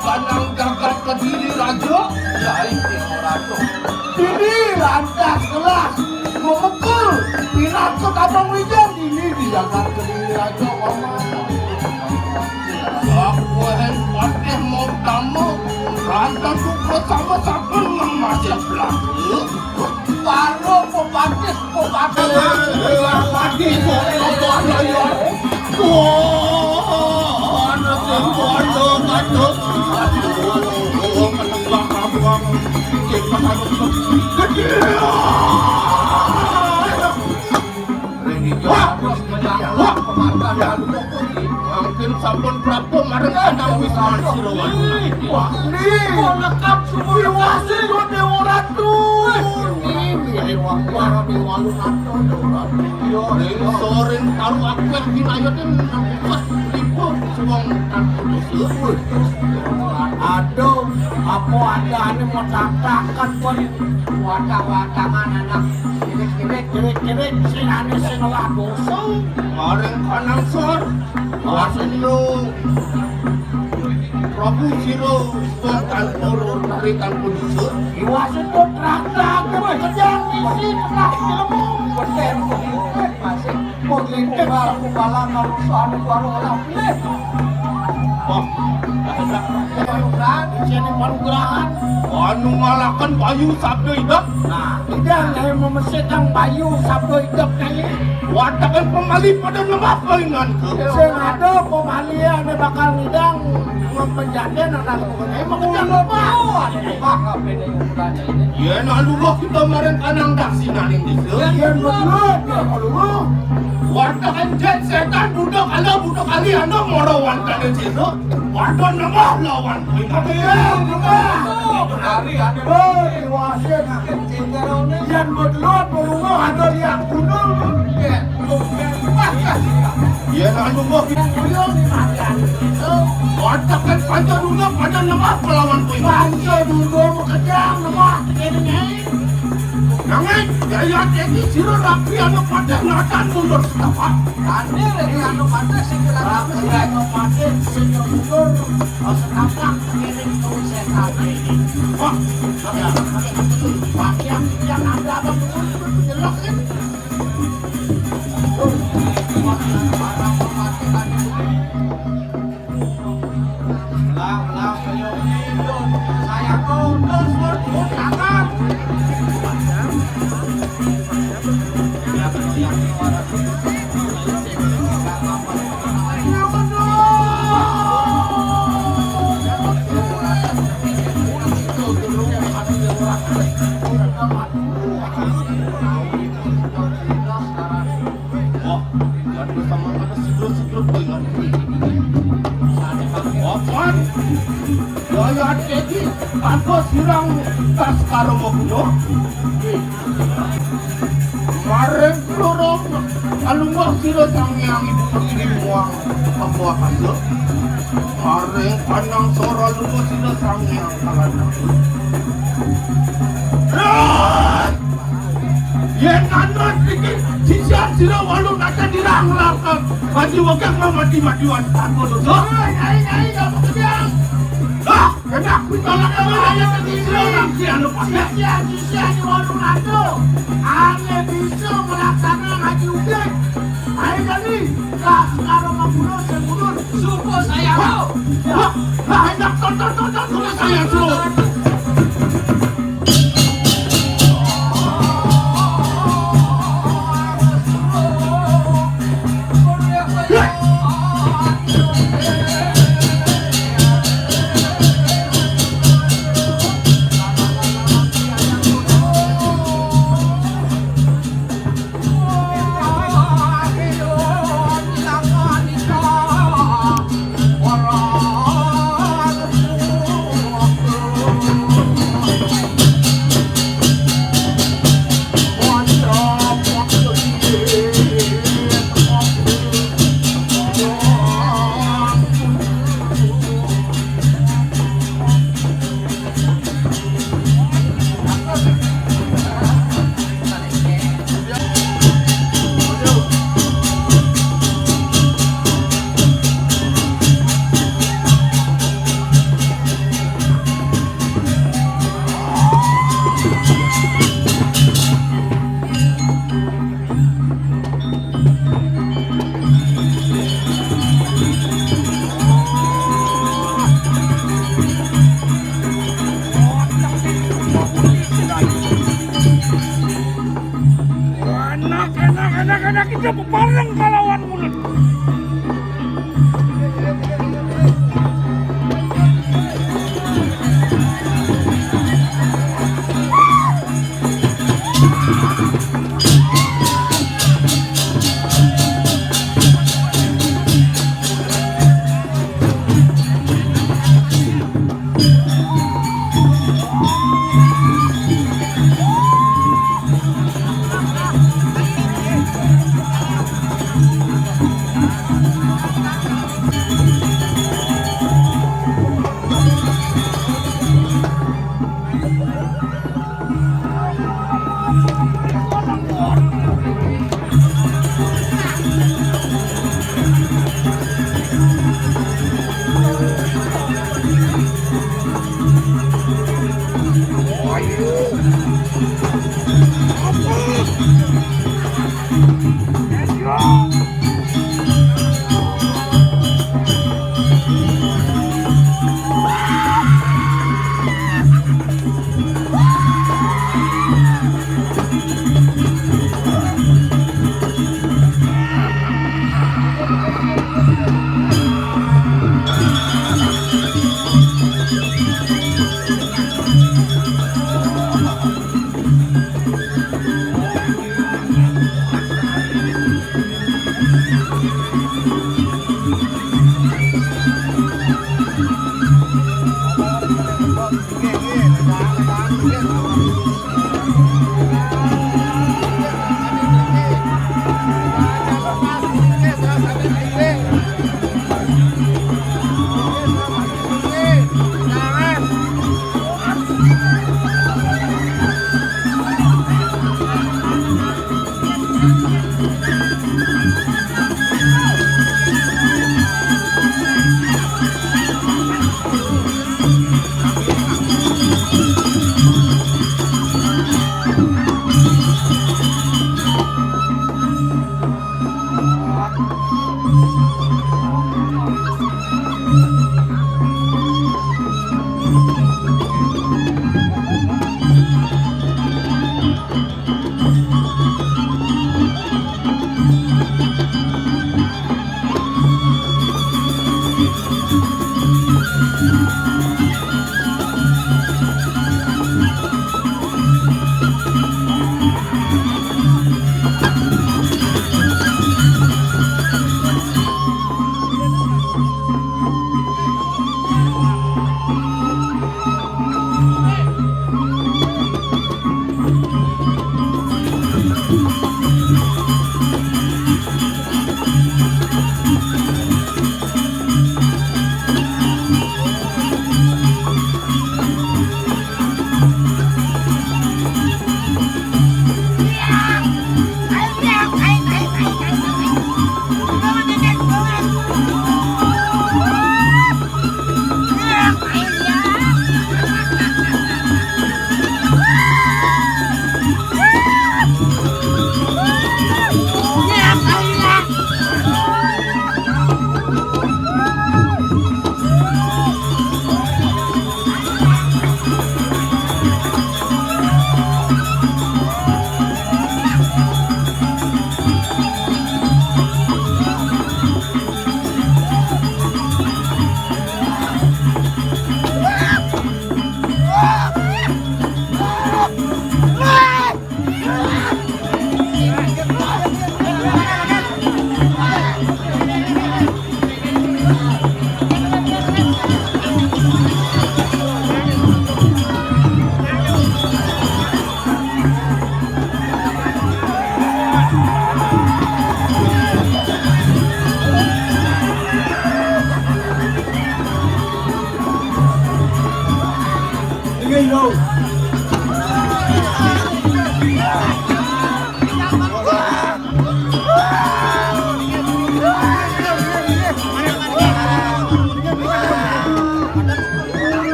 Kanang jagat Kediri Raja, lain tengok Raja. Ini lantas kelas, memukul, pinakut abang Wijan. Ini di jagat Kediri Raja, aku handphone mau tamu, lantas aku sama-sama mengajar pelaku. Baru pembatis, anak yang bodoh, aduh, menembak kabuang, mungkin sampun Prabu marang kanang Wisman Sirawan. Wah, nih, lengkap semua wasi Dewa Ratu. Ini wah di walung ratu Dewa Ratu. Yo, soren taruh akwet dinayotin nang ribut suwung kudus. Aduh, apa ada ane mau tatakan pun wadah-wadangan anak kirik sinane sing ladoso. Marang kanang sor. Wasino Prabu Siro Sultan Urun Tarikan Kudus. Iwasin to traktak kejang isi tengah ilmu beten masih poginte aku balang soal baru olah pilih. Wah, sini panugrahan anu ngalakan Bayu Sabdo Hidup. Nah, tidak yang memesetang Bayu Sabdo Hidup kali. Watakan pemali pada nama palingan ke. Sing ada pemalian bakal ngidang mempenjaden akan emang udah mau ada bakal beda ukurannya ini. Ya naluluh kita marang kanang daksinaling disu. Ya betul kalau watakan jet setan budak kali anda morowan kali cino. Wadah nama lawan ingat ya hari ada wasit yang berluat berumah ada yang gunung. Ya lalu mau watakan panca dulu pada nama pelawan kuih. Panca dulu bekerja nama ini. Nangai gaya ini siro rapi anu pada ngatan mundur setapak. Kani lagi anu pada segala rapi anu pada segala mundur setapak kirim tuh setan ini. Wah, yang ada apa jelok kan? Saya terus bertangan. Gaya jadi aku sirang tas karo mokuno. Mareng lorong alungah siro sangyang ibu pengirim uang membawa kasut. Mareng panang sora lungah siro sangyang kalanang. Yen anak dikit sisian siro walu nata dirang lakak. Mati wakak mati-matiwan takut dosa. Ai kamu kejang. Ah, kena aku tolak aja ke orang si anu pasnya. Sisian di warung ratu. Ane bisa melaksanakan haji udah. Ayo kali, kak sekarang mau bunuh, saya bunuh. Suku saya mau. Hendak tonton saya suruh. karena kita bebareng kalawan mulut. Oke,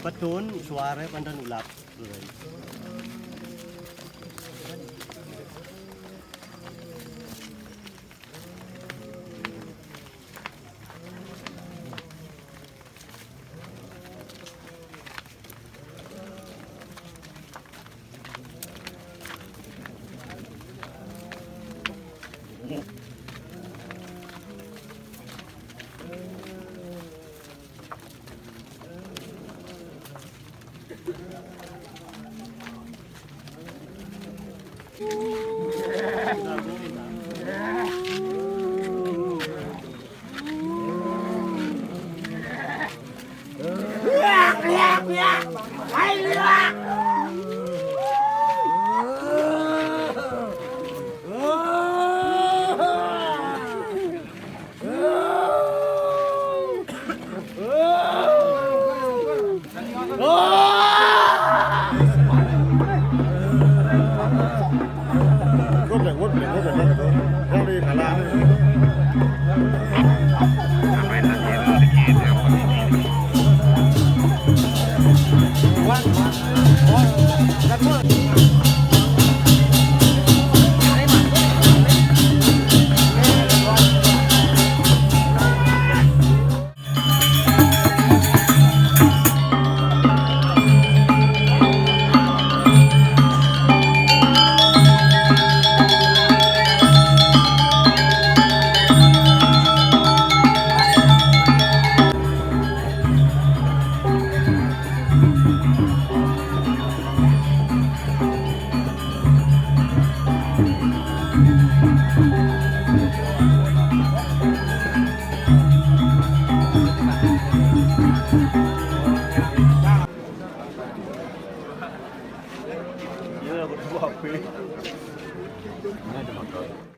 Betul suara pandan ulap. Ini ada motor.